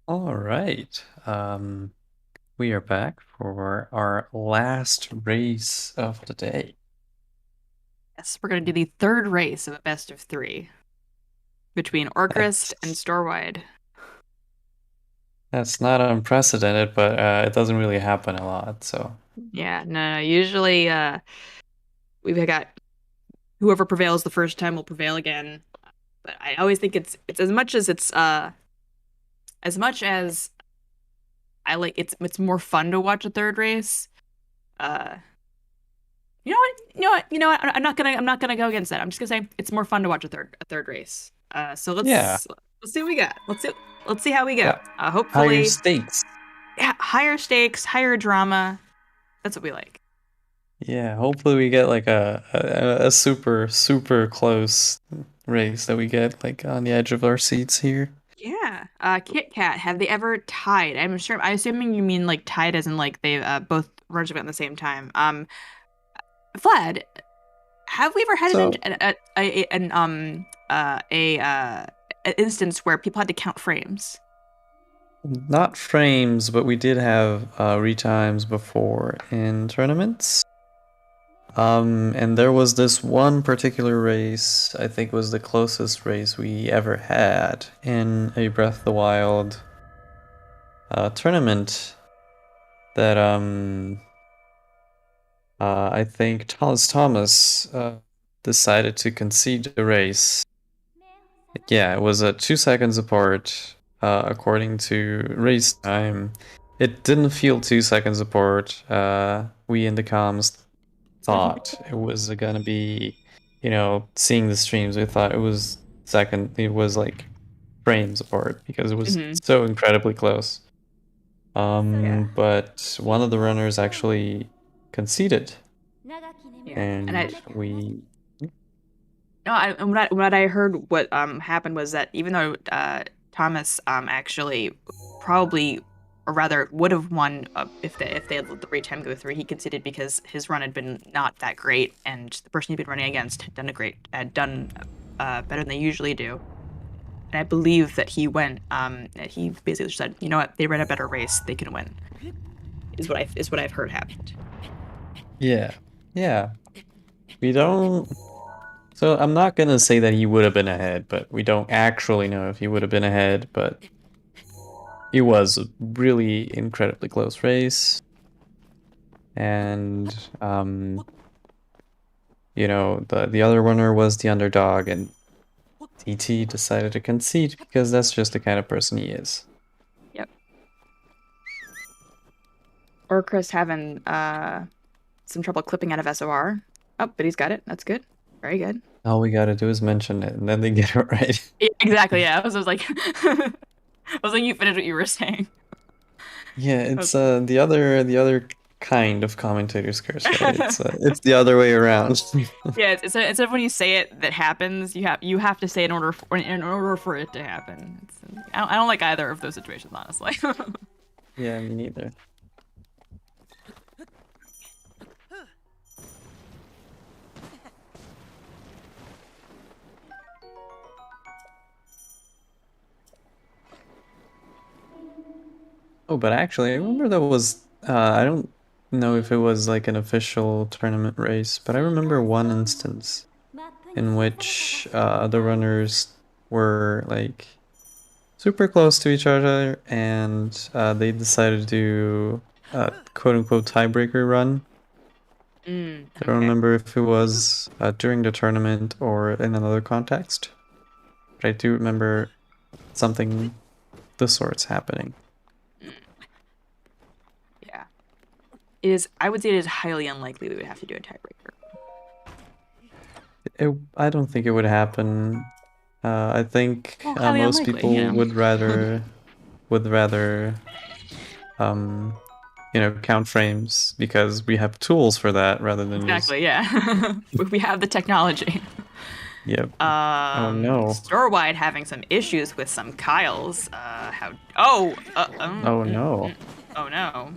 All right. We are back for our last race of the day. Yes, we're going to do the third race of a best of three between orcrist and That's Storewide. that's not unprecedented, but it doesn't really happen a lot. So Yeah, no, usually we've got whoever prevails the first time will prevail again. But I always think it's as much as I like it's more fun to watch a third race. Uh you know what? You know what? I'm not gonna go against that. I'm just gonna say it's more fun to watch a third race. So yeah, let's see what we got. Let's see how we go. yeah, higher Hopefully, stakes. yeah, higher stakes, higher drama. That's what we like. Yeah, hopefully we get like a super close race that we get like on the edge of our seats here. Yeah. Kit Kat, have they ever tied? I'm assuming you mean like tied as in like they both runs have at the same time. Vlad, have we ever had So an instance where people had to count frames? not frames, but we did have retimes before in tournaments. And there was this one particular race, I think was the closest race we ever had in a Breath of the Wild tournament that I think Thomas decided to concede the race. Yeah, it was 2 seconds apart according to race time. It didn't feel 2 seconds apart. We in the comms thought it was gonna be, seeing the streams, we thought it was like frames apart because it was Hmm. so incredibly close. Yeah. But one of the runners actually conceded, Yeah. And and we, no, and what I heard what happened was that even though Thomas actually probably or rather would have won if they had let the retime go through, he conceded because his run had been not that great and the person he'd been running against had done better than they usually do. And I believe that he basically said, you know what, they ran a better race, they can win. Is what I've heard happened. yeah, yeah, we don't. So I'm not gonna say that he would have been ahead, but we don't actually know if he would have been ahead. But it was a really incredibly close race, and the other runner was the underdog, and TT decided to concede because that's just the kind of person he is. Yep. Or Chris having some trouble clipping out of SOR. Oh, but he's got it. That's good. Very good. All we gotta do is mention it, and then they get it right. Yeah, exactly. Yeah. I was like, I was like, you finished what you were saying. Yeah, I it's was- the other kind of commentator's curse, right? It's the other way around. Yeah, instead of when you say it that happens, you have to say it in order for it to happen. I don't like either of those situations, honestly. Yeah, me neither. Oh, but actually, I remember there was I don't know if it was like an official tournament race, but I remember one instance in which the runners were like super close to each other, and they decided to do a quote unquote tiebreaker run. I don't Okay. remember if it was during the tournament or in another context, but I do remember something the sorts happening. Mm, yeah. I would say it is highly unlikely we would have to do a tiebreaker. I don't think it would happen. I think Well, highly most unlikely, people would rather um, count frames because we have tools for that rather than just Exactly, yeah. We have the technology. yep. Oh no. Storewide having some issues with some Kyles. How? Oh, Oh no. oh no.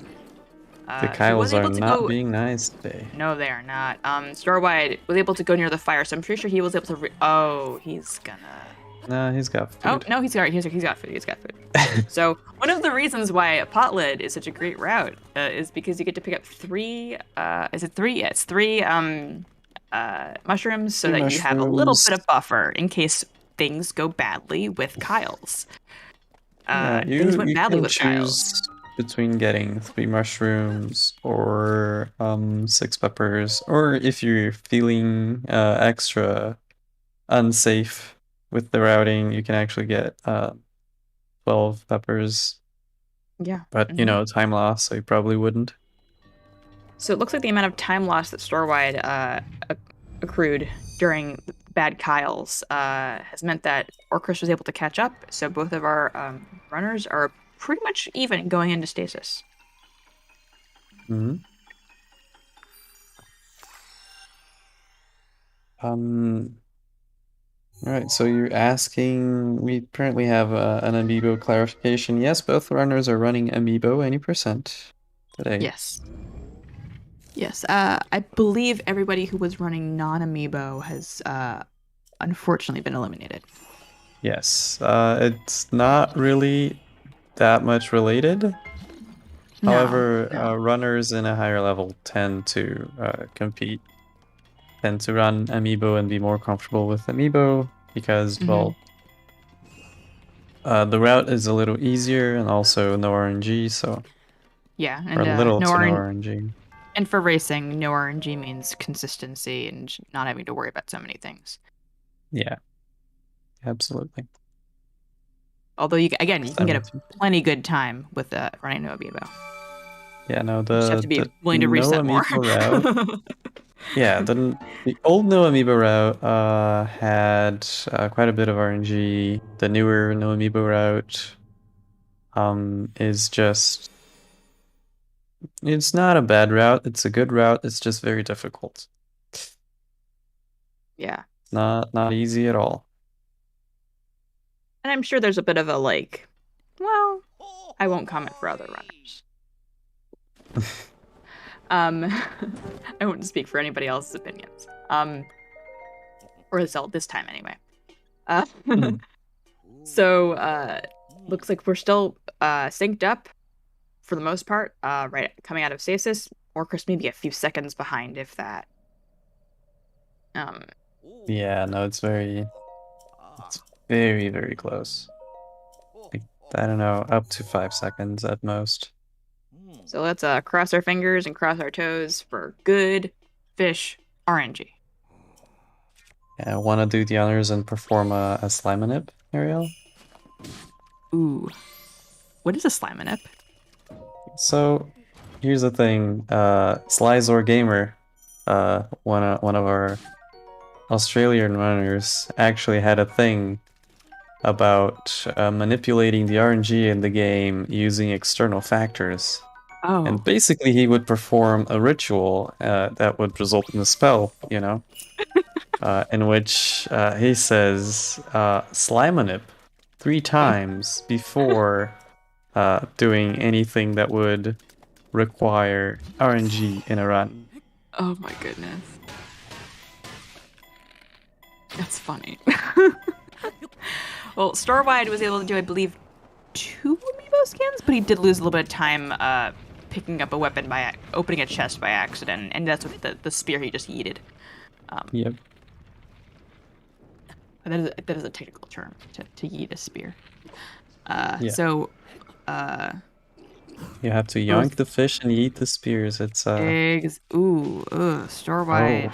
The He was Kyles are able to not go. being nice today. No, they are not. Storewide was able to go near the fire, so I'm pretty sure he was able to. Oh, he's gonna. Nah, he's got Oh food. no, he's got food. He's got food. So one of the reasons why a pot lid is such a great route is because you get to pick up three. Is it three? Yeah, it's three mushrooms, so Three that you have a little mushrooms. bit of buffer in case things go badly with Kyle's. Yeah, Things went you badly can with choose Kyle's. between getting 3 mushrooms or 6 peppers, or if you're feeling extra unsafe with the routing, you can actually get 12 peppers. Yeah. But you know, time loss, so you probably wouldn't. So it looks like the amount of time lost that Storewide accrued during Bad Kyle's has meant that orcrist was able to catch up. So both of our runners are pretty much even going into stasis. Hmm. Um, all right, so you're asking, we currently have an amiibo clarification. Yes, both runners are running amiibo any percent today. Yes. Yes. I believe everybody who was running non-amiibo has unfortunately been eliminated. Yes, it's not really that much related. No, However, no. runners in a higher level tend to tend to run amiibo and be more comfortable with amiibo because, Hmm. well, the route is a little easier and also no RNG, so Yeah, or and little no to no RN RNG. and for racing, no RNG means consistency and not having to worry about so many things. Yeah, absolutely. Although you can get a 17. plenty good time with running no amiibo. Yeah, no, You just have to be the willing to no reset more. amiibo route. Yeah, the old no amiibo route had quite a bit of RNG. The newer no amiibo route is just it's not a bad route. It's a good route. It's just very difficult. Yeah. Not easy at all. And I'm sure there's a bit of a like, well, I won't comment for other runners. Um, I won't speak for anybody else's opinions. Or Zelda this time anyway. Uh, Hmm. so looks like we're still synced up for the most part. Right, coming out of stasis, or Chris maybe a few seconds behind, if that. Um, Yeah, no, it's very, very close. Like, I don't know, up to 5 seconds at most. so let's cross our fingers and cross our toes for good fish RNG. Yeah, wanna do the honors and perform a Slimonip, Ariel? Ooh, what is a Slimonip? So here's the thing, Slyzor Gamer, one of our Australian runners actually had a thing about manipulating the RNG in the game using external factors. And Oh, basically he would perform a ritual that would result in a spell, you know, in which he says Slimonip 3 times before doing anything that would require RNG in a run. oh my goodness, that's funny. Well, Storewide was able to do, I believe, 2 amiibo skins, but he did lose a little bit of time picking up a weapon by opening a chest by accident, and that's what the spear he just yeeted. Yep. That is a technical term to yeet a spear. Yeah. So You have to both yoink the fish and eat the spears. It's eggs. Ooh, ugh, oh Storewide.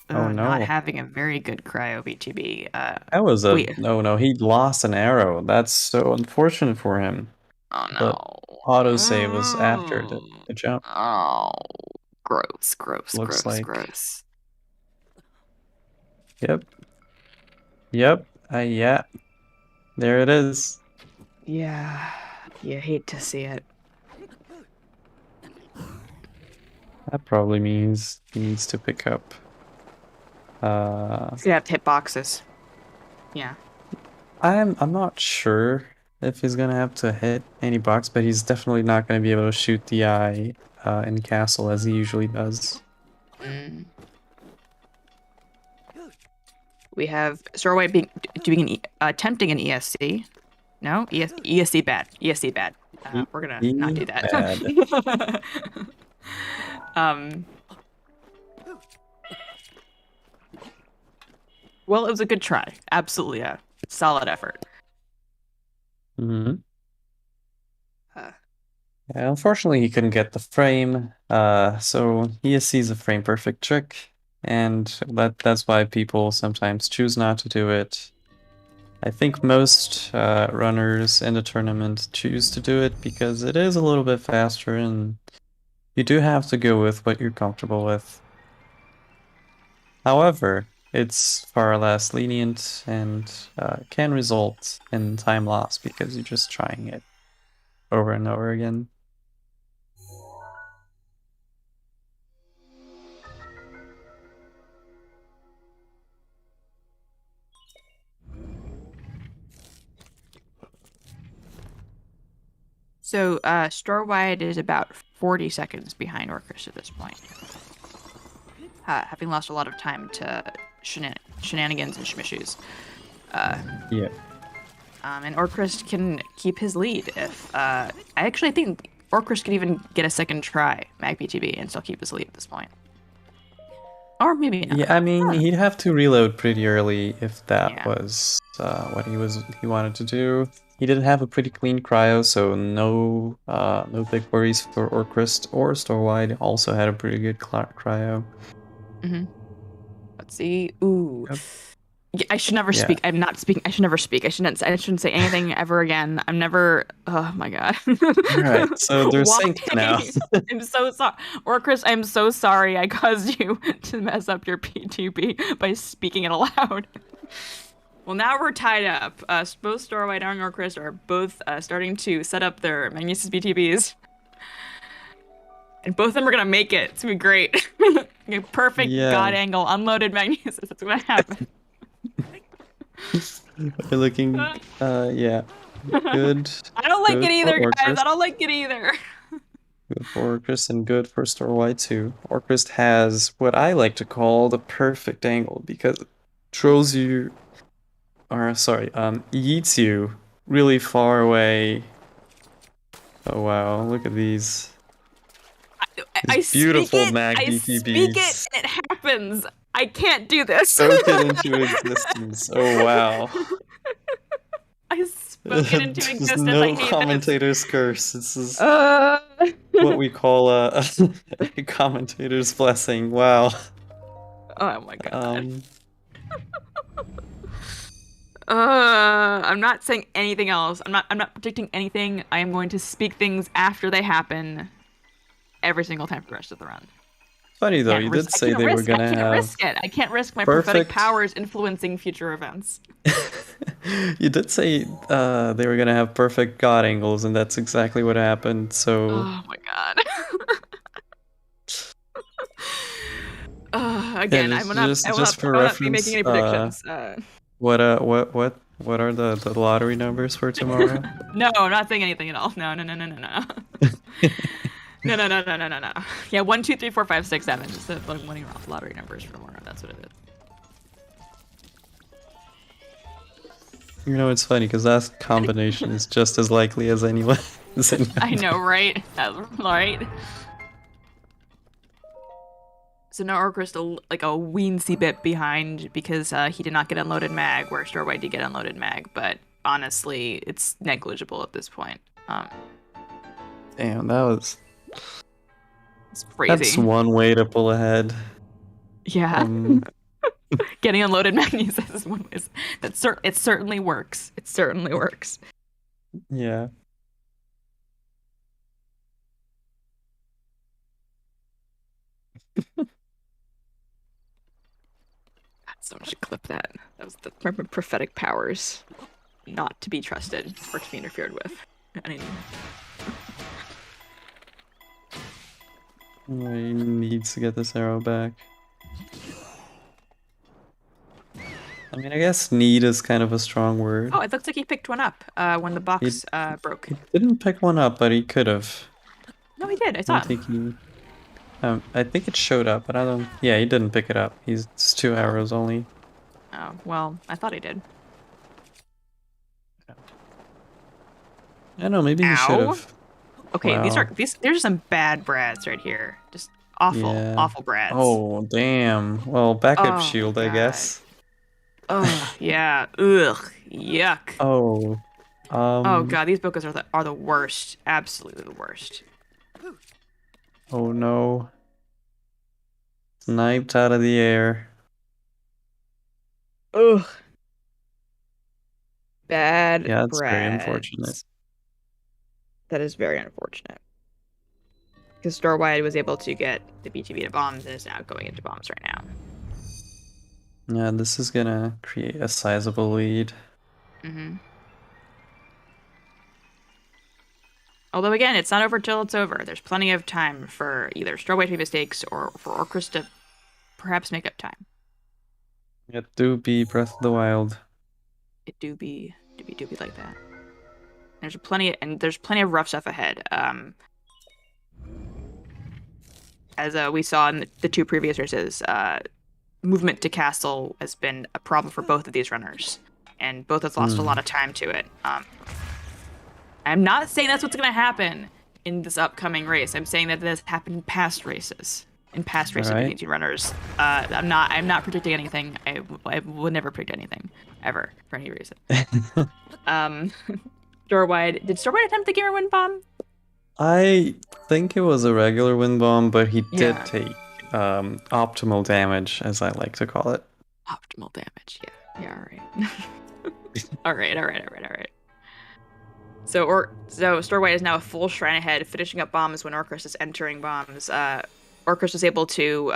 oh Not no. having a very good cryo BTB. That was a Wait. no no, he lost an arrow. That's so unfortunate for him. Oh But autosave was after no. the jump. Oh, gross, gross, Looks gross, like. gross. Yep. Yep. Yeah. There it is. Yeah, you hate to see it. That probably means he needs to pick up He's gonna have to hit boxes. Yeah. I'm not sure if he's gonna have to hit any box, but he's definitely not gonna be able to shoot the eye in castle as he usually does. Mm. We have Storewide doing attempting an ESC. No, ESC bad. ESC bad. We're gonna not do that. Bad. um. Well, it was a good try. Absolutely a solid effort. Mm-hmm. Uh, Yeah, unfortunately, he couldn't get the frame. So he sees a frame perfect trick, and that's why people sometimes choose not to do it. I think most runners in the tournament choose to do it because it is a little bit faster, and you do have to go with what you're comfortable with. However, it's far less lenient and can result in time loss because you're just trying it over and over again. so Storewide is about 40 seconds behind Orcrist at this point. Having lost a lot of time to shenanigans and schmishes. Yeah. And Orcrist can keep his lead if I actually think Orcrist could even get a second try MagPTB and still keep his lead at this point. Or maybe not. Yeah, I mean, he'd have to reload pretty early if that Yeah. was what he wanted to do. He did have a pretty clean cryo, so no big worries for Orcrist or Storewide. Also had a pretty good cryo. Mm-hmm. Let's see. Ooh. Yep. Yeah, I should never speak. I'm not speaking. I should never speak. I shouldn't say anything ever again. I'm never. Oh my god. All right, so they're Why? synced now. I'm so sorry, Orcrist. I'm so sorry. I caused you to mess up your P2B by speaking it aloud. Well, now we're tied up. Both Storewide and Orcrist are both starting to set up their Magnesis BTBs. And both of them are gonna make it. It's gonna be great. Perfect god angle, unloaded Magnesis. That's gonna happen. We're looking, yeah, good. I don't like it either, guys. Orcrist. I don't like it either. Good for Orcrist and good for Storewide too. Orcrist has what I like to call the perfect angle because it throws you, or sorry, yeets you really far away. Oh wow, look at these. I beautiful speak mag it, I speak it, and it happens. I can't do this. Spoke it into existence. Oh wow. I spoke it into existence. There's no I hate commentator's curse. This is what we call a commentator's blessing. Wow. Oh my god. I'm not saying anything else. I'm not predicting anything. I am going to speak things after they happen every single time for the rest of the run. Funny though, you did say they were gonna have. I can't risk it. I can't risk my prophetic powers influencing future events. You did say they were gonna have perfect god angles, and that's exactly what happened. So. Oh my god. Again, I will not be making any predictions. What are the lottery numbers for tomorrow? No, I'm not saying anything at all. No. No. Yeah, 1, 2, 3, 4, 5, 6, 7. It's the winning lottery numbers for tomorrow. That's what it is. You know, it's funny because that combination is just as likely as anyone. I know, right? Right. So now Orcrist like a weensy bit behind because he did not get unloaded mag, where Storewide did get unloaded mag. But honestly, it's negligible at this point. Damn, that was. It's crazy. That's one way to pull ahead. Yeah. Getting unloaded magnesis is one way. It certainly works. It certainly works. Yeah. Someone should clip that. That was the prophetic powers. Not to be trusted or to be interfered with. He needs to get this arrow back. I mean, I guess need is kind of a strong word. Oh, it looks like he picked one up when the box broke. He didn't pick one up, but he could have. No, he did. I saw him. I think it showed up, but I don't. Yeah, he didn't pick it up. It's 2 arrows only. Oh, well, I thought he did. I don't know, maybe he should Ow. have. Okay, Wow. there's some bad Brads right here. Just awful, Yeah. awful Brads. Oh, damn. Well, backup Oh my shield, I God. guess. Oh, yeah. Ugh. Yuck. Oh. Oh Um. God, these bocas are the worst. Absolutely the worst. Oh no. Sniped out of the air. Ugh. Bad Yeah, it's very unfortunate. Brads. That is very unfortunate. Because Storewide was able to get the BTB to bombs and is now going into bombs right now. Yeah, this is gonna create a sizable lead. Mm-hmm. Although again, it's not over till it's over. There's plenty of time for either Storewide to make mistakes or for orcrist to perhaps make up time. It do be Breath of the Wild. It do be like that. There's plenty of rough stuff ahead. As we saw in the two previous races, movement to castle has been a problem for both of these runners, and both have lost a lot of time to it. I'm not saying that's what's going to happen in this upcoming race. I'm saying that this happened in past races, between these two runners. I'm not predicting anything. I would never predict anything ever for any reason. um, did Storewide attempt the gamer win bomb? I think it was a regular wind bomb, but he did Yeah. take optimal damage, as I like to call it. Optimal damage. Yeah. Yeah. All right. all right. So Storewide is now a full shrine ahead, finishing up bombs when orcrist is entering bombs. Orcrist is able to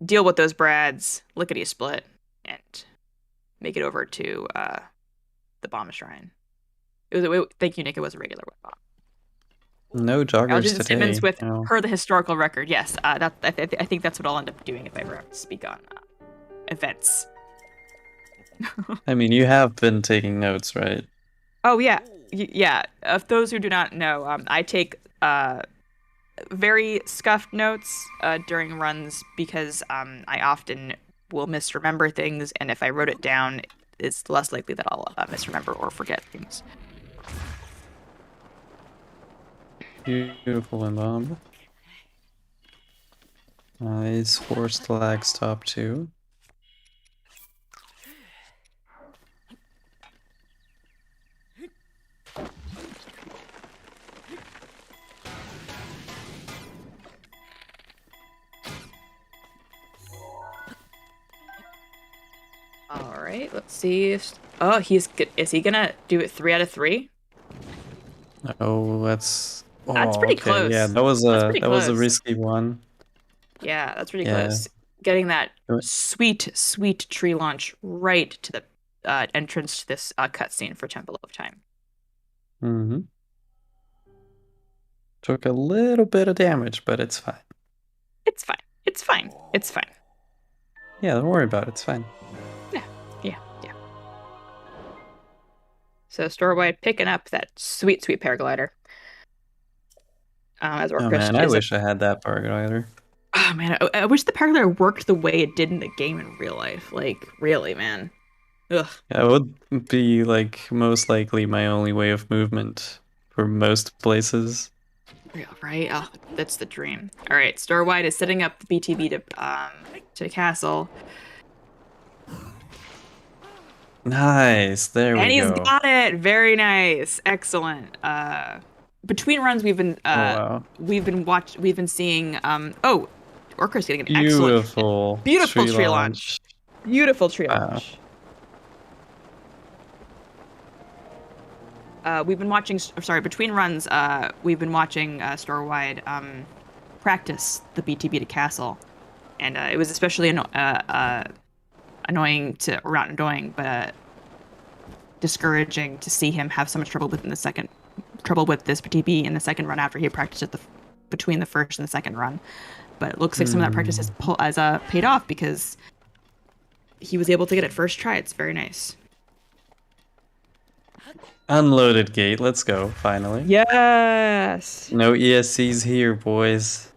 deal with those Brads, lickety split, and make it over to the bomb shrine. Thank you, Nick. It was a regular wind bomb. No joggers Algin Simmons today. with No. the historical record. Yes, I think that's what I'll end up doing if I ever have to speak on events. I mean, you have been taking notes, right? Oh yeah, yeah. Of those who do not know, I take very scuffed notes during runs because I often will misremember things, and if I wrote it down, it's less likely that I'll misremember or forget things. Beautiful wind bomb. Nice forced lag stop too. All right, let's see if is he gonna do it 3 out of 3? Oh, That's oh, pretty okay. Yeah, close. That's pretty that was a close. risky one. Yeah, that's pretty Yeah. close. Getting that sweet tree launch right to the entrance to this cutscene for Temple of Time. Mm-hmm. Took a little bit of damage, but it's fine. It's fine. It's fine. It's fine. Yeah, don't worry about it. It's fine. Yeah. So Storewide picking up that sweet paraglider. As Oh man, Orcrist I is wish I had that paraglider. Oh man, I wish the paraglider worked the way it did in the game in real life. Like, really, man. Ugh. Yeah, it would be like most likely my only way of movement for most places. Real, right? Oh, that's the dream. All right, Storewide is setting up the BTB to castle. Nice. There And we he's go. got it. Very nice. Excellent. Between runs Oh wow. we've been seeing Orca's getting an Beautiful beautiful tree launch. launch. Beautiful tree Wow. launch. We've been watching between runs we've been watching Storewide practice the BTB to castle. And it was especially annoying to or not annoying, but discouraging to see him have so much trouble with this BTB in the second run after he practiced it between the first and the second run. But it looks like some of that practice has paid off because he was able to get it first try. It's very nice. Unloaded gate. Let's go. Finally. Yes. No ESCs here, boys.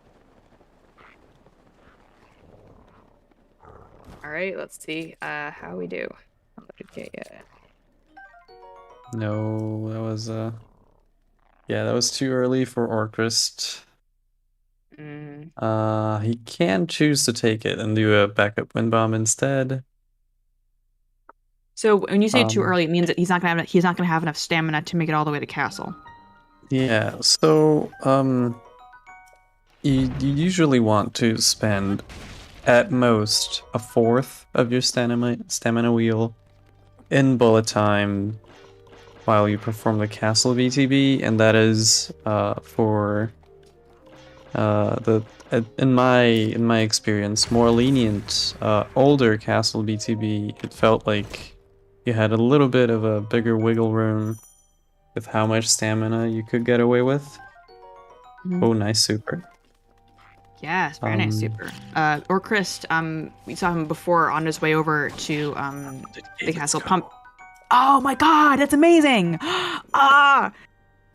All All right, let's see how we do. Unloaded gate yet. No, that was yeah, that was too early for orcrist. Mm. He can choose to take it and do a backup wind bomb instead. So when you say too Um, early, it means that he's not gonna have enough stamina to make it all the way to castle. yeah, so you usually want to spend at most a fourth of your stamina wheel in bullet time while you perform the castle VTB, and that is for the in my experience more lenient older castle BTB. It felt like you had a little bit of a bigger wiggle room with how much stamina you could get away with. Mhm. Oh, nice super. Yes, very nice, super. Orcrist, we saw him before on his way over to the Let's castle go. pump. Oh my God, that's amazing! Ah,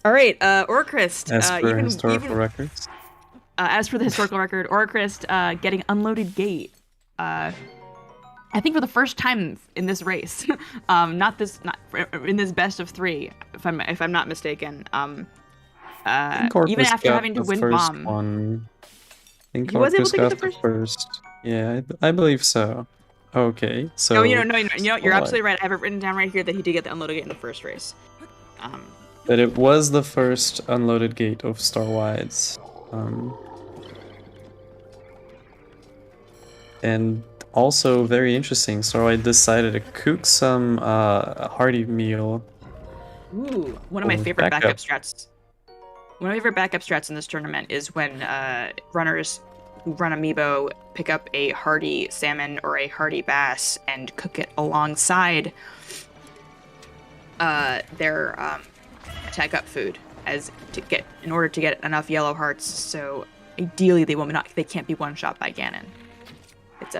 all right, Orcrist. As per historical Even records. as for the historical record, Orcrist getting unloaded gate. I think for the first time in this race, not in this best of three, if I'm not mistaken. I think Even Orcus after got having to the wind first bomb, one. I think he was able Orcus to get the got the first. first. Yeah, I believe so. Okay, No, so you're what? absolutely right. I have it written down right here that he did get the unloaded gate in the first race. Um, That it was the first unloaded gate of Starwides. Um, and also very interesting, Starwide decided to cook some hearty meal ooh, one of my for favorite backup backup. strats. One of my favorite backup strats in this tournament is when runners who run amiibo pick up a hardy salmon or a hardy bass and cook it alongside their attack up food in order to get enough yellow hearts. So ideally they can't be one shot by Ganon.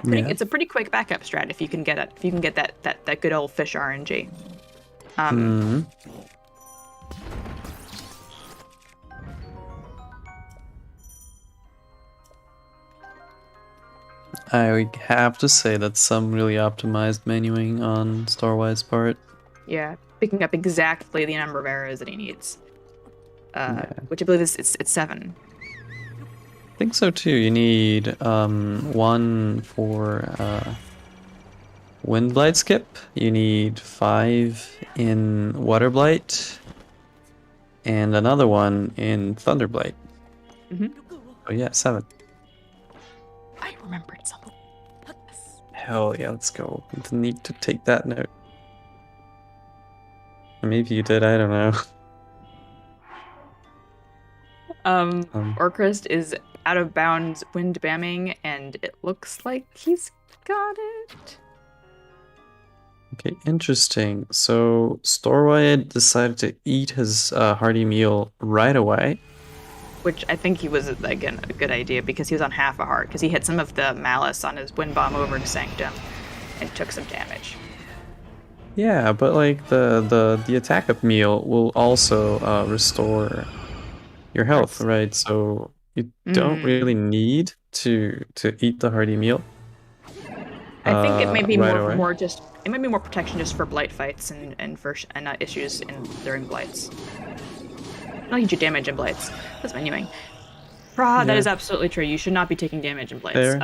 Yeah. It's a pretty quick backup strat if you can get it if you can get that good old fish RNG. Hmm. I have to say that's some really optimized menuing on Starwide's part. Yeah, picking up exactly the number of arrows that he needs. Yeah. Which I believe it's 7. I think so too. You need one for Wind Blight skip. You need 5 in Water Blight, and another one in Thunder Blight. Mm-hmm. Oh yeah, 7. I remembered something. Hell yeah, let's go. Need to take that note. Maybe you did. I don't know. Orcrist is out of bounds wind bamming, and it looks like he's got it. Okay, interesting. So Storewide decided to eat his hearty meal right away. Which I think he was, again, a good idea because he was on half a heart, because he hit some of the malice on his wind bomb over to Sanctum and took some damage. Yeah, but like the attack up meal will also restore your health, Hearts. right? So you don't really Mm. need to eat the hearty meal I think it may be right away. it might be more protection just for blight fights and issues during blights. Not huge damage in blights. That's menuing. Praha, that Yeah, is absolutely true. You should not be taking damage in blights. fair.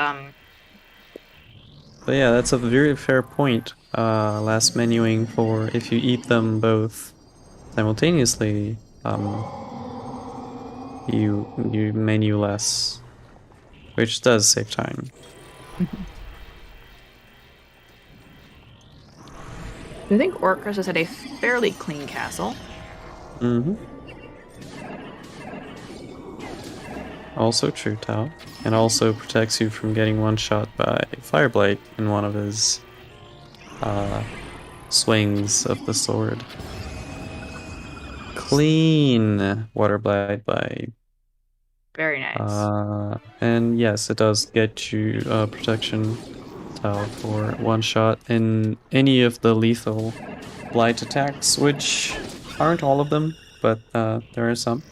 But yeah, that's a very fair point. Last menuing for if you eat them both simultaneously, you menu less, which does save time. I think Orcus has had a fairly clean castle. Mm-hmm. Also true, Tao. And also protects you from getting one shot by Fireblight in one of his swings of the sword. Clean Water Blight by Very nice. and yes, it does get you protection tile for one shot in any of the lethal blight attacks, which aren't all of them, but there are some.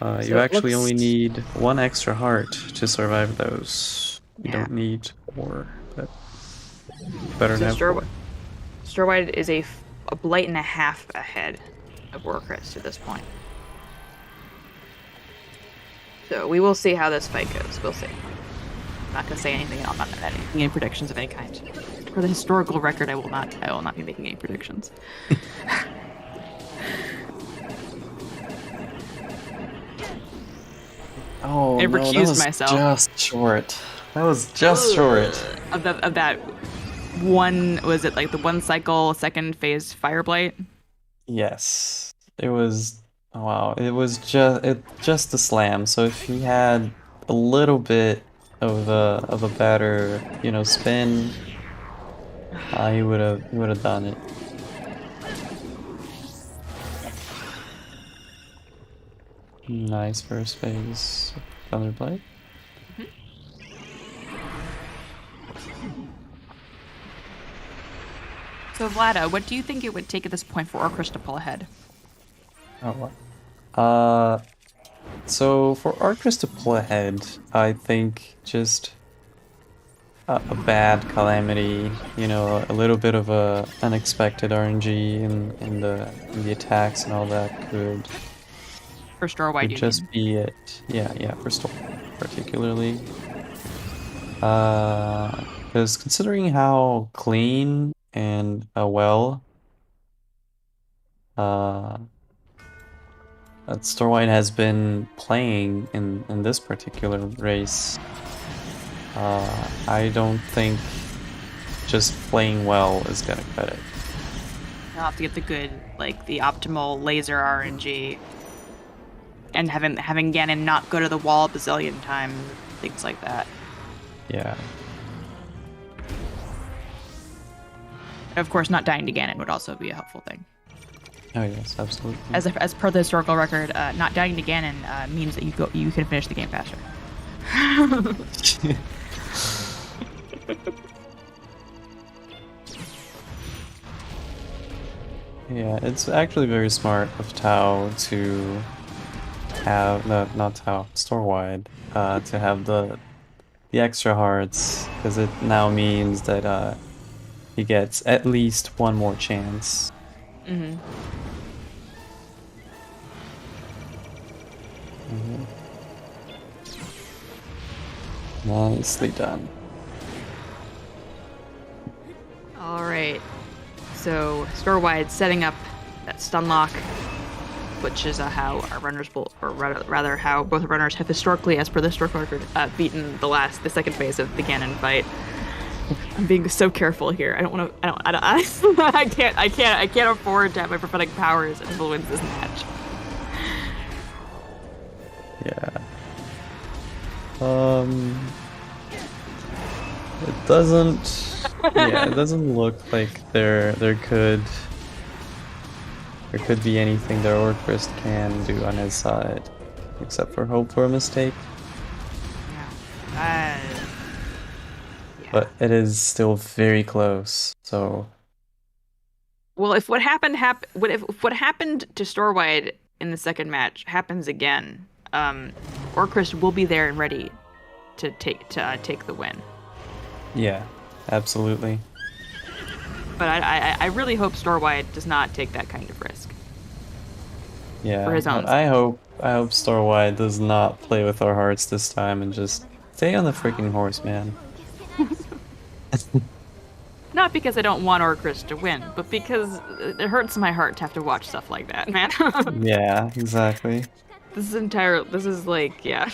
You So it actually only looks need one extra heart to survive those. You Yeah. don't need 4, but better So than have 4. Storewide is a blight and a half ahead of orcrist at this point. So we will see how this fight goes. We'll see. I'm not gonna say anything. I'm not making any predictions of any kind. For the historical record, I will not be making any predictions. Oh I no, that recused was myself. just short. That was just short. Of that one, was it like the 1 cycle second phase fire blight? Yes, it was. Wow, it was just a slam. So if he had a little bit of a better, spin, he would have done it. Nice first phase Thunderblade. So Vlada, what do you think it would take at this point for orcrist to pull ahead? Oh what? So for orcrist to pull ahead, I think just a bad calamity, a little bit of a unexpected RNG in the attacks and all that could For Storewide, you just mean? be it. Yeah, for Storm particularly. Because considering how clean and well that Storewide has been playing in this particular race, I don't think just playing well is gonna cut it. You'll have to get the good, like the optimal laser RNG, and having Ganon not go to the wall a bazillion times, things like that. Yeah. And of course, not dying to Ganon would also be a helpful thing. Oh yes, absolutely. As per the historical record, not dying to Ganon means that you can finish the game faster. Yeah, it's actually very smart of Tao to have not Tao, Storewide, to have the extra hearts, because it now means that he gets at least one more chance. Mm-hmm. Nicely done. All right. So Storewide setting up that stun lock, which is how our runners will, or rather how both runners have historically, as per the historical record, beaten the second phase of the Ganon fight. I'm being so careful here. I don't want to. I can't afford to have my prophetic powers influence this match. Yeah. It doesn't. Yeah, it doesn't look like there could be anything that orcrist can do on his side, except for hope for a mistake. Yeah. But it is still very close. So. Well, if what happened to Storewide in the second match happens again, orcrist will be there and ready to take the win. Yeah, absolutely. But I really hope Storewide does not take that kind of risk. Yeah, for his own. I hope Storewide does not play with our hearts this time and just stay on the freaking horse, man. Not because I don't want orcrist to win, but because it hurts my heart to have to watch stuff like that, man. Yeah, exactly. This is like, yeah.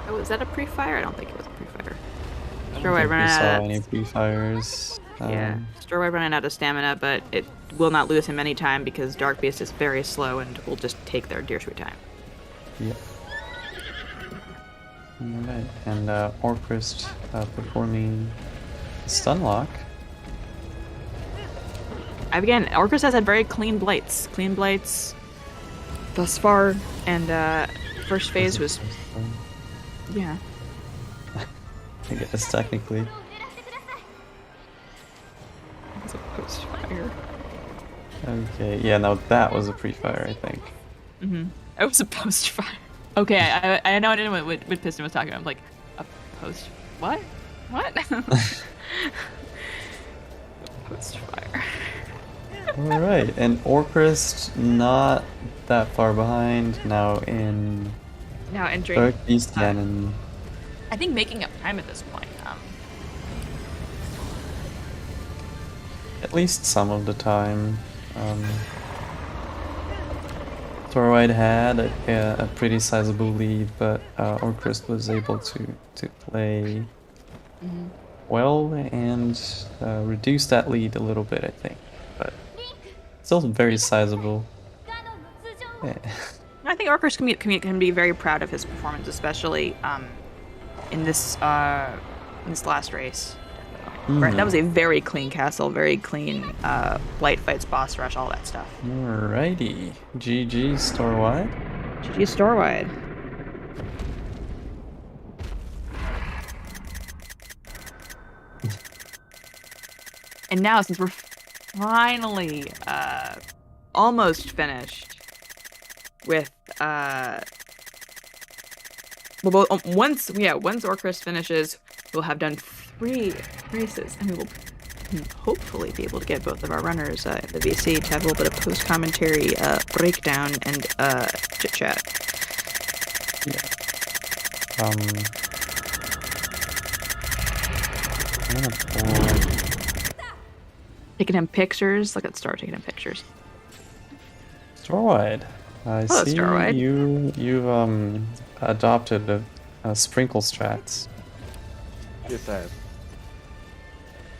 Oh, is that a pre-fire? I don't think it was a pre-fire. Storewide running out of any pre-fires. Yeah, Storewide running out of stamina, but it will not lose him any time because Dark Beast is very slow and will just take their dear sweet time. Yep. Alright, and orcrist performing stun lock. Again, orcrist has had very clean blights thus far, and first phase was, yeah. I guess technically. It's a post-fire. Okay, yeah, now that was a pre-fire, I think. It was a post-fire. Okay, I know I didn't know what Piston was talking about. I'm like, a post... What? What? Post-fire. Alright, and orcrist not that far behind, now in Now entering... Dark Beast Cannon. I think making up time at this point. At least some of the time. Storewide had a pretty sizable lead, but orcrist was able to play well and reduce that lead a little bit, I think. But still very sizable. Yeah. I think orcrist can be very proud of his performance, especially in this last race. That was a very clean castle, very clean light fights, boss rush, all that stuff. Alrighty. GG Storewide. GG Storewide. And now, since we're finally almost finished with once orcrist finishes, we'll have done 3 races, and we will hopefully be able to get both of our runners in the VC to have a little bit of post-commentary breakdown and chit-chat. Yeah. Taking him pictures. Look at Star taking him pictures. Storewide. I see Storewide. you've adopted a sprinkle strats. Yes, I have.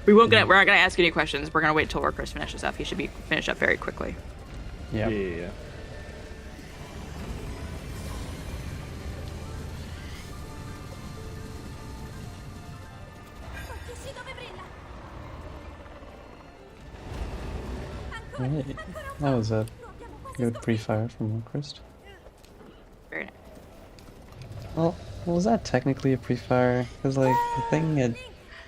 We're not gonna ask you any questions. We're gonna wait till orcrist finishes up. He should be finished up very quickly. Yeah. Yeah. Right. That was a good pre-fire from orcrist. Very nice. Well, was that technically a pre-fire? Because like the thing had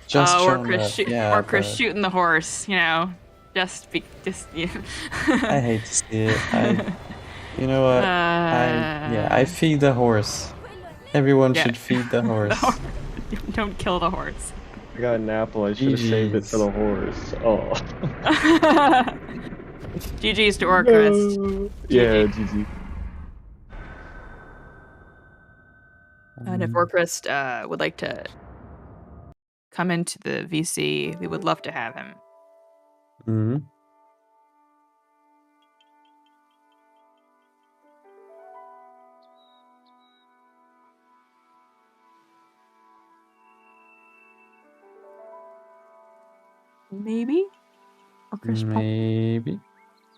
just shown up. Orcrist shooting the horse. You know, yeah. I hate to see it. You know what? I feed the horse. Everyone should feed the horse. Don't kill the horse. I got an apple. I should have saved it for the horse. Oh. GG's to orcrist. No. Yeah, GG. And if orcrist would like to come into the VC, we would love to have him. Mm-hmm. Maybe? Maybe.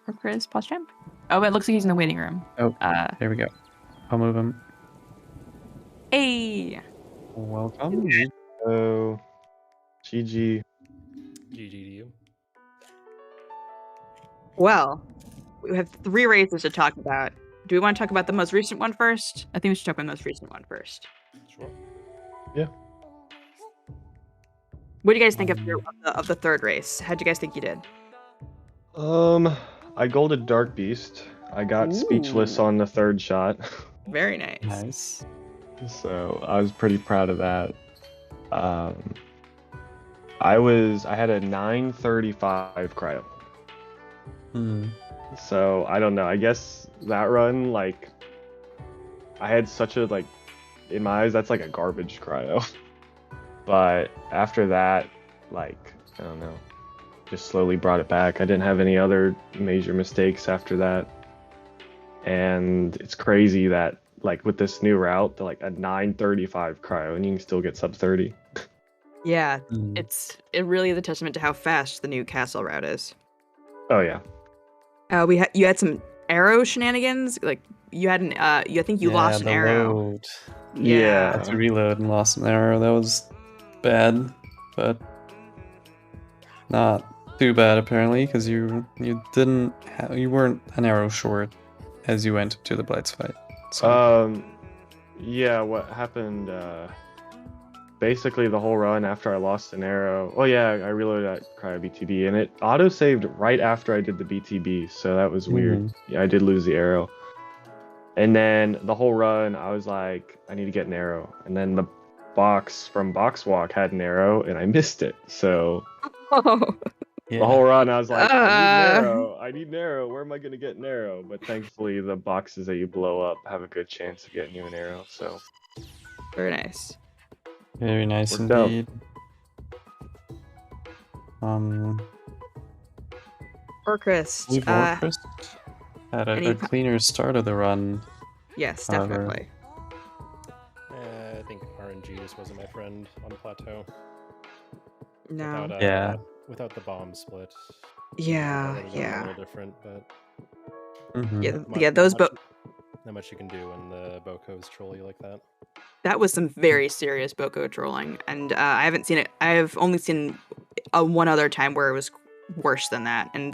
Orcrist pause champ? Oh, it looks like he's in the waiting room. Oh, there we go. I'll move him. Hey! Welcome. Oh, GG. GG to you. Well, we have 3 races to talk about. Do we want to talk about the most recent one first? I think we should talk about the most recent one first. Sure. Yeah. What do you guys think of the 3rd race? How'd you guys think you did? I golded Dark Beast. I got speechless on the 3rd shot. Very nice. Nice. So I was pretty proud of that. I had a 935 cryo. So I don't know. I guess that run, like, I had such a, like, in my eyes, that's like a garbage cryo. But after that, like, I don't know, just slowly brought it back. I didn't have any other major mistakes after that. And it's crazy that, like, with this new route, like a 935 cryo, and you can still get sub 30. Yeah, it really is a testament to how fast the new castle route is. Oh yeah. You had some arrow shenanigans. Like you had I think you lost an arrow. Load. Yeah. I had to reload and lost an arrow. That was bad, but not too bad apparently, because you weren't an arrow short as you went to the Blights fight. So. Yeah, what happened, basically the whole run after I lost an arrow. Oh yeah, I reloaded at Cryo BTB, and it auto saved right after I did the BTB, so that was weird. Yeah, I did lose the arrow. And then the whole run, I was like, I need to get an arrow. And then the box from Box Walk had an arrow, and I missed it. So Yeah. the whole run, I was like, I need an arrow. I need an arrow. Where am I going to get an arrow? But thankfully, the boxes that you blow up have a good chance of getting you an arrow. So Very nice. Very nice Worked out. indeed. Orcrist. We've Orcrist had any a cleaner start of the run. Yes, however. definitely. I think RNG just wasn't my friend on Plateau. No. Without, Yeah. Without the bomb split. Yeah, That would've been yeah. a little different, but Mhm. Yeah, those not much you can do when the Boko's troll you like that. that was some very serious Boko trolling, and I haven't seen it. I've only seen one other time where it was worse than that, and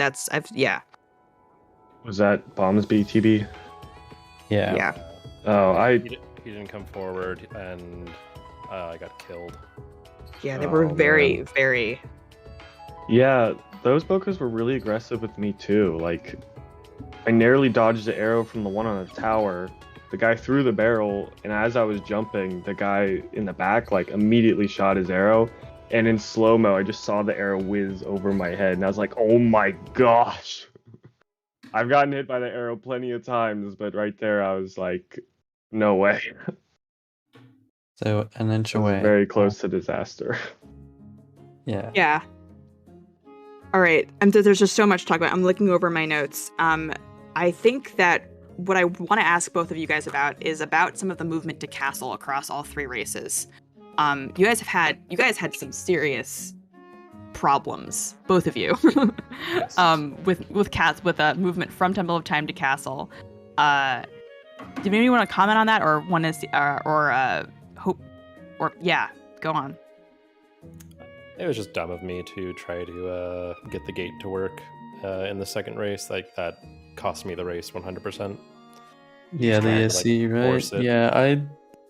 was that Bombs BTB? Yeah. Yeah. Oh, He didn't come forward, and I got killed. Yeah, they were Oh, very, man. very. Yeah, those Bokas were really aggressive with me too. Like, I narrowly dodged the arrow from the one on the tower. The guy threw the barrel, and as I was jumping, the guy in the back like immediately shot his arrow. And in slow-mo, I just saw the arrow whiz over my head, and I was like, "Oh my gosh!" I've gotten hit by the arrow plenty of times, but right there, I was like, "No way!" So an inch It was away. very close to disaster. Yeah. Yeah. All right, and there's just so much to talk about. I'm looking over my notes. I think that what I want to ask both of you guys about is about some of the movement to castle across all three races. You guys had some serious problems, both of you, Yes. with movement from Temple of Time to castle. Do maybe want to comment on that, or want to hope, or yeah, go on. It was just dumb of me to try to get the gate to work in the second race. Like, that cost me the race 100%. Yeah, the Trying to, ESC, right? force it. Yeah,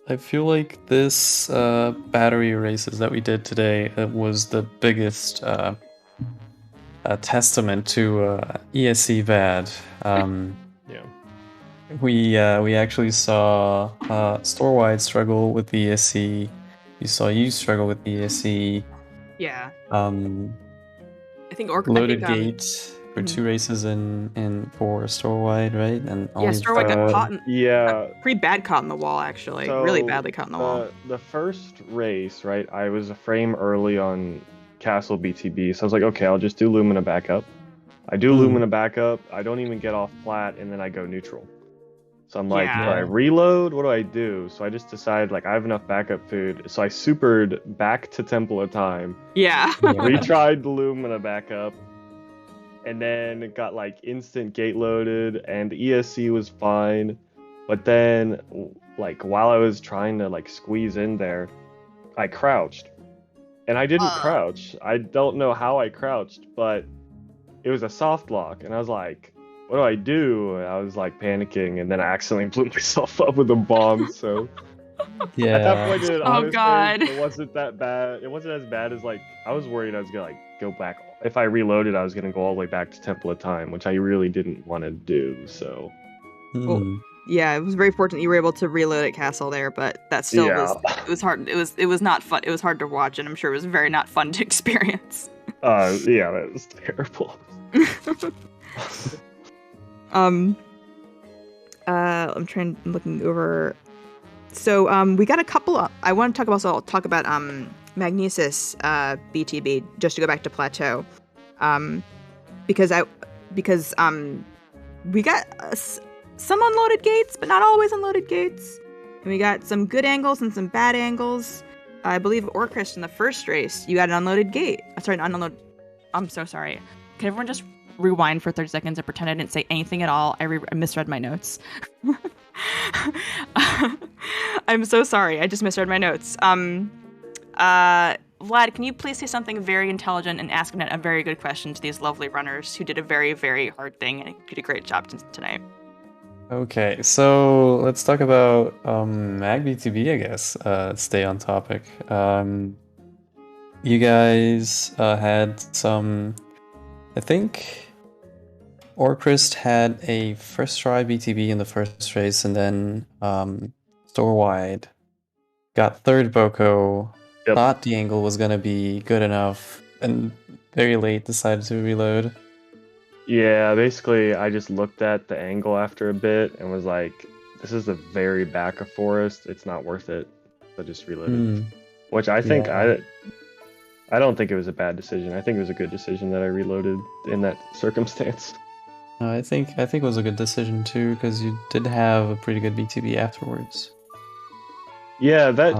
I feel like this battery races that we did today was the biggest testament to ESC bad. Yeah. We actually saw Storewide struggle with the ESC. We saw you struggle with the ESC. Yeah, I think loaded gate for 2 races in for Storewide, right? And Yeah, Storewide got caught in, Yeah. pretty bad caught in the wall, actually. Really badly caught in the wall. The first race, right? I was a frame early on Castle BTB, so I was like, okay, I'll just do Lumina backup. I do Lumina backup. I don't even get off flat, and then I go neutral. So I'm like, Yeah. do I reload? What do I do? So I just decided, like, I have enough backup food. So I supered back to Temple of Time, Yeah. retried the Lumina backup, and then it got like instant gate loaded, and the ESC was fine. But then, like, while I was trying to like squeeze in there, I crouched, and I didn't crouch. I don't know how I crouched, but it was a soft lock, and I was like, what do I do? And I was like panicking, and then I accidentally blew myself up with a bomb. So Yeah. at that point, honestly, God. it wasn't that bad. It wasn't as bad as, like, I was worried I was gonna like go back. If I reloaded, I was gonna go all the way back to Temple of Time, which I really didn't want to do. So Hmm. Yeah, it was very fortunate you were able to reload at castle there, but that still was hard. It was not fun. It was hard to watch, and I'm sure it was very not fun to experience. Yeah, that was terrible. I'm looking over. So we got a couple. I want to talk about Magnesis BTB, just to go back to Plateau, because we got some unloaded gates, but not always unloaded gates, and we got some good angles and some bad angles. I believe Orcrist in the first race, you got an unloaded gate. Sorry, an unloaded. I'm so sorry. Can everyone just rewind for 30 seconds and pretend I didn't say anything at all? I misread my notes. I'm so sorry. I just misread my notes. Vlad, can you please say something very intelligent and ask a very good question to these lovely runners who did a very, very hard thing and did a great job tonight? Okay, so let's talk about MagBTB, I guess. Stay on topic. You guys had some, I think orcrist had a first try BTB in the first race, and then Storewide got third Boko, Yep. thought the angle was gonna be good enough, and very late decided to reload. Yeah, basically, I just looked at the angle after a bit and was like, "This is the very back of forest. It's not worth it." So just reloaded. Which I think Yeah. I don't think it was a bad decision. I think it was a good decision that I reloaded in that circumstance. I think it was a good decision too, because you did have a pretty good BTB afterwards. Yeah, that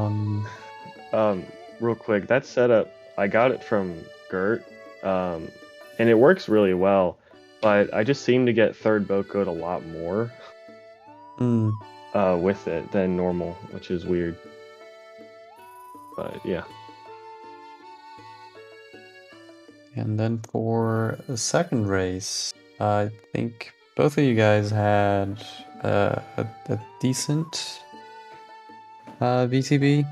Um, real quick, that setup, I got it from Gert, and it works really well. But I just seem to get third Bokoed a lot more with it than normal, which is weird. But yeah. And then for the second race, I think both of you guys had a decent BTB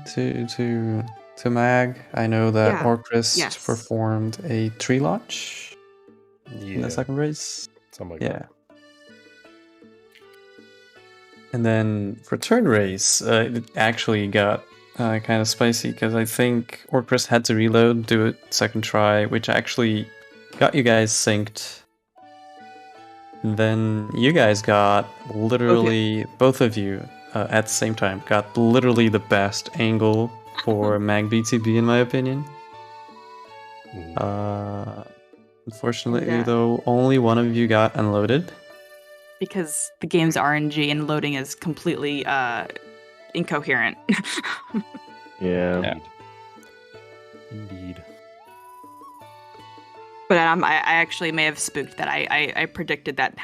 to mag. I know that Yeah. orcrist Yes. performed a tree launch in the second race. Something like Yeah. that. And then for third race, it actually got kind of spicy because I think orcrist had to reload, do it second try, which actually got you guys synced. And then you guys got literally, both of you at the same time, got literally the best angle for MagBTB in my opinion. Unfortunately, though, only one of you got unloaded. Because the game's RNG and loading is completely incoherent. Yeah. Indeed. But I actually may have spooked that. I predicted that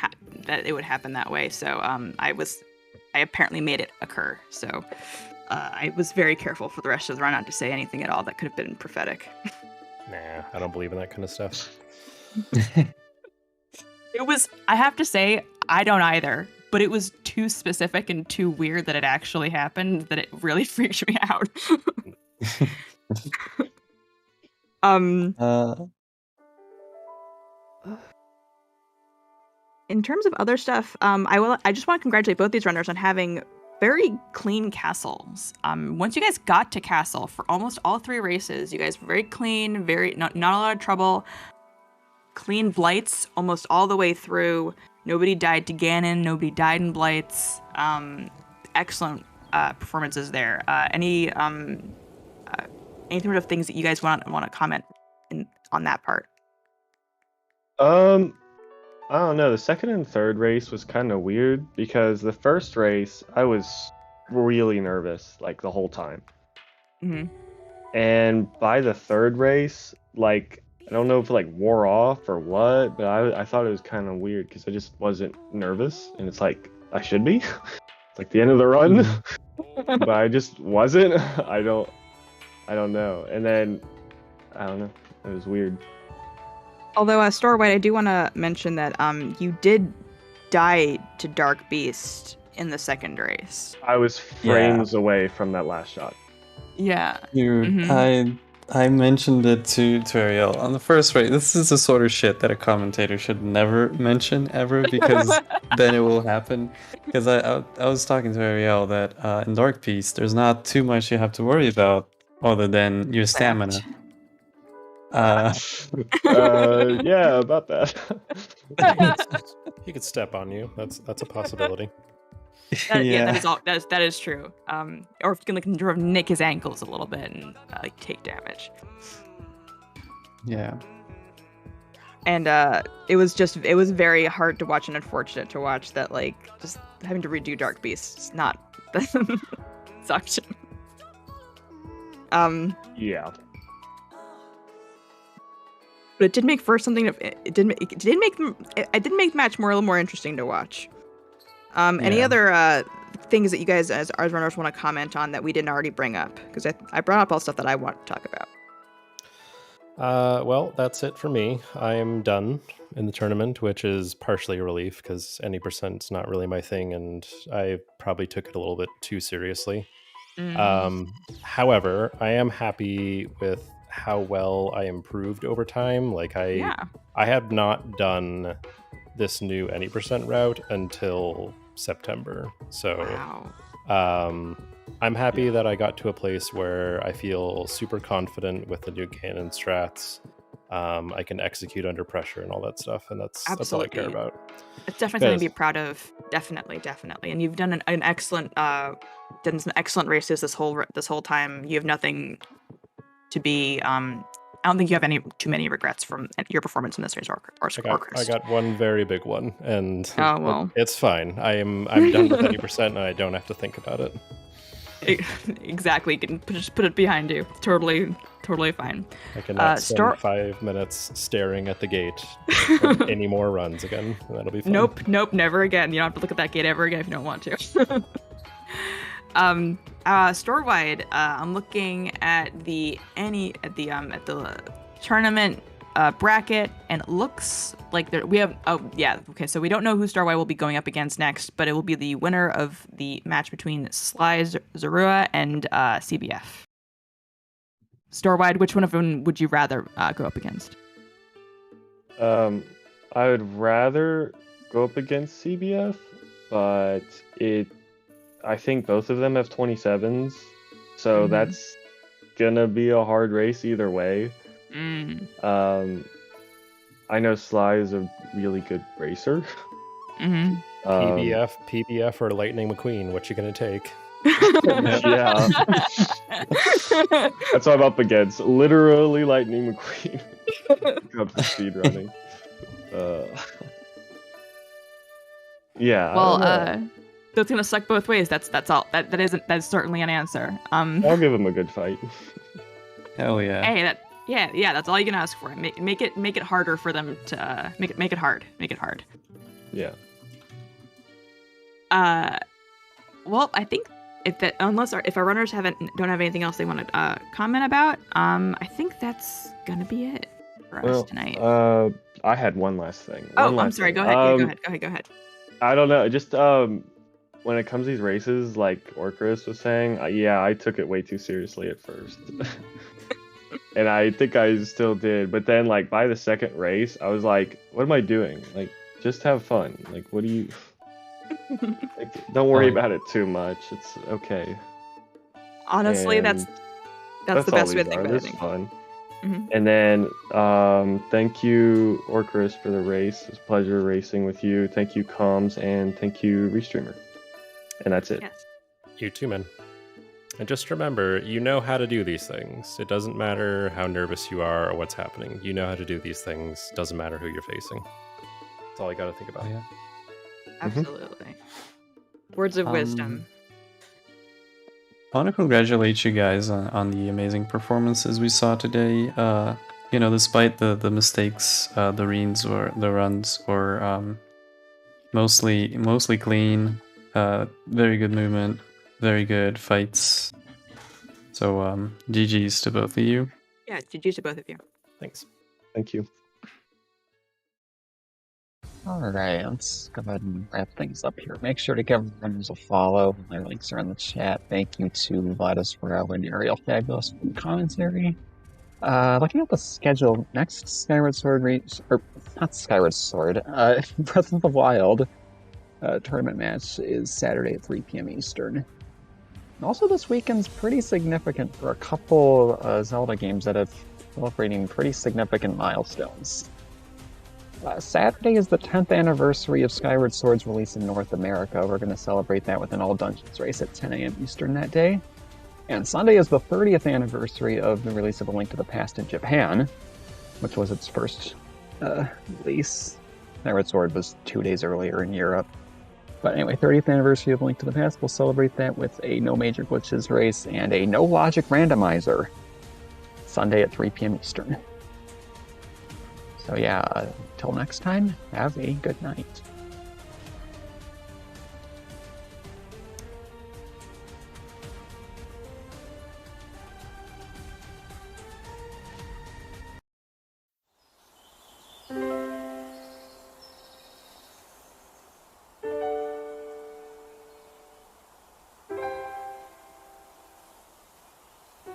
that it would happen that way. So I apparently made it occur. So I was very careful for the rest of the run not to say anything at all that could have been prophetic. Nah, I don't believe in that kind of stuff. It was, I have to say, I don't either. But it was too specific and too weird that it actually happened that it really freaked me out. In terms of other stuff, I just want to congratulate both these runners on having very clean castles. Once you guys got to castle for almost all three races, you guys were very clean, not a lot of trouble. Clean blights almost all the way through. Nobody died to Ganon. Nobody died in blights. Excellent performances there. Any sort of things that you guys want to comment on that part? I don't know. The second and third race was kind of weird because the first race I was really nervous like the whole time. Mm-hmm. And by the third race, like I don't know if it like wore off or what, but I thought it was kind of weird because I just wasn't nervous, and it's like I should be. It's like the end of the run, but I just wasn't. I don't know. And then I don't know. It was weird. Although, Storewide, I do want to mention that you did die to Dark Beast in the second race. I was frames away from that last shot. Yeah. Dude, I mentioned it to Ariel on the first race. This is the sort of shit that a commentator should never mention ever, because then it will happen. Because I was talking to Ariel that in Dark Beast, there's not too much you have to worry about other than your stamina. Yeah, about that. He could step on you. That's a possibility. That is true. Or if you can like sort of nick his ankles a little bit and like take damage. Yeah. And it was very hard to watch and unfortunate to watch that, like, just having to redo Dark Beast is not sucked. Yeah. But it did make for something. It did make the match a little more interesting to watch. Any other things that you guys as runners want to comment on that we didn't already bring up? Because I brought up all stuff that I want to talk about. Well, that's it for me. I am done in the tournament, which is partially a relief because any percent's not really my thing, and I probably took it a little bit too seriously. However, I am happy with how well I improved over time. Like I have not done this new any percent route until September. So I'm happy that I got to a place where I feel super confident with the new cannon strats. I can execute under pressure and all that stuff, and that's all I care about. It's definitely something to be proud of. Definitely. And you've done an excellent, done some excellent races this whole time. You have nothing to be. I don't think you have too many regrets from your performance in this race, I got one very big one, and oh well, it's fine. I'm done with 80%, and I don't have to think about it. Exactly. You can just put it behind you. Totally fine. I cannot spend 5 minutes staring at the gate any more runs again. That'll be fun. Nope, never again. You don't have to look at that gate ever again if you don't want to. Storewide, I'm looking at the tournament bracket, and it looks like we have. Oh yeah, okay. So we don't know who Storewide will be going up against next, but it will be the winner of the match between Sly Zarua and CBF. Storewide, which one of them would you rather go up against? I would rather go up against CBF, but I think both of them have 27s, so that's gonna be a hard race either way. I know Sly is a really good racer. PBF or Lightning McQueen, what you gonna take? Yeah. That's what I'm up against. Literally Lightning McQueen. Comes to speedrunning. Yeah. Well, so it's gonna suck both ways. That's all. That's certainly an answer. I'll give him a good fight. Hell yeah. Hey, yeah. That's all you can ask for. Make it harder for them to make it hard. Make it hard. Yeah. Well, I think if our runners don't have anything else they want to comment about, I think that's gonna be it for us tonight. I had one last thing. I'm sorry. Go ahead. Go ahead. I don't know. Just when it comes to these races, like orcrist was saying, I took it way too seriously at first. And I think I still did. But then, like, by the second race, I was like, what am I doing? Like, just have fun. Like, what do you... like, don't worry about it too much. It's okay. Honestly, that's the best way to think about it. It's fun. And then, thank you, orcrist, for the race. It's a pleasure racing with you. Thank you, Comms, and thank you, Restreamer. And that's it. Yes. You too, man. And just remember, you know how to do these things. It doesn't matter how nervous you are or what's happening. You know how to do these things. Doesn't matter who you're facing. That's all I got to think about. Yeah. Absolutely. Words of wisdom. I want to congratulate you guys on the amazing performances we saw today. Despite the mistakes, the runs were mostly clean. Very good movement, very good fights. So GGs to both of you. Yeah, GGs to both of you. Thanks. Thank you. Alright, let's go ahead and wrap things up here. Make sure to give runners a follow. My links are in the chat. Thank you to Vladis Varel and Ariel Fabulous for the commentary. Looking at the schedule, next Skyward Sword not Skyward Sword, Breath of the Wild tournament match is Saturday at 3 p.m. Eastern. And also this weekend's pretty significant for a couple Zelda games that are celebrating pretty significant milestones. Saturday is the 10th anniversary of Skyward Sword's release in North America. We're going to celebrate that with an All Dungeons race at 10 a.m. Eastern that day. And Sunday is the 30th anniversary of the release of A Link to the Past in Japan, which was its first release. Skyward Sword was 2 days earlier in Europe. But anyway, 30th anniversary of A Link to the Past, we'll celebrate that with a No Major Glitches race and a No Logic randomizer. Sunday at 3 p.m. Eastern. So yeah, until next time, have a good night.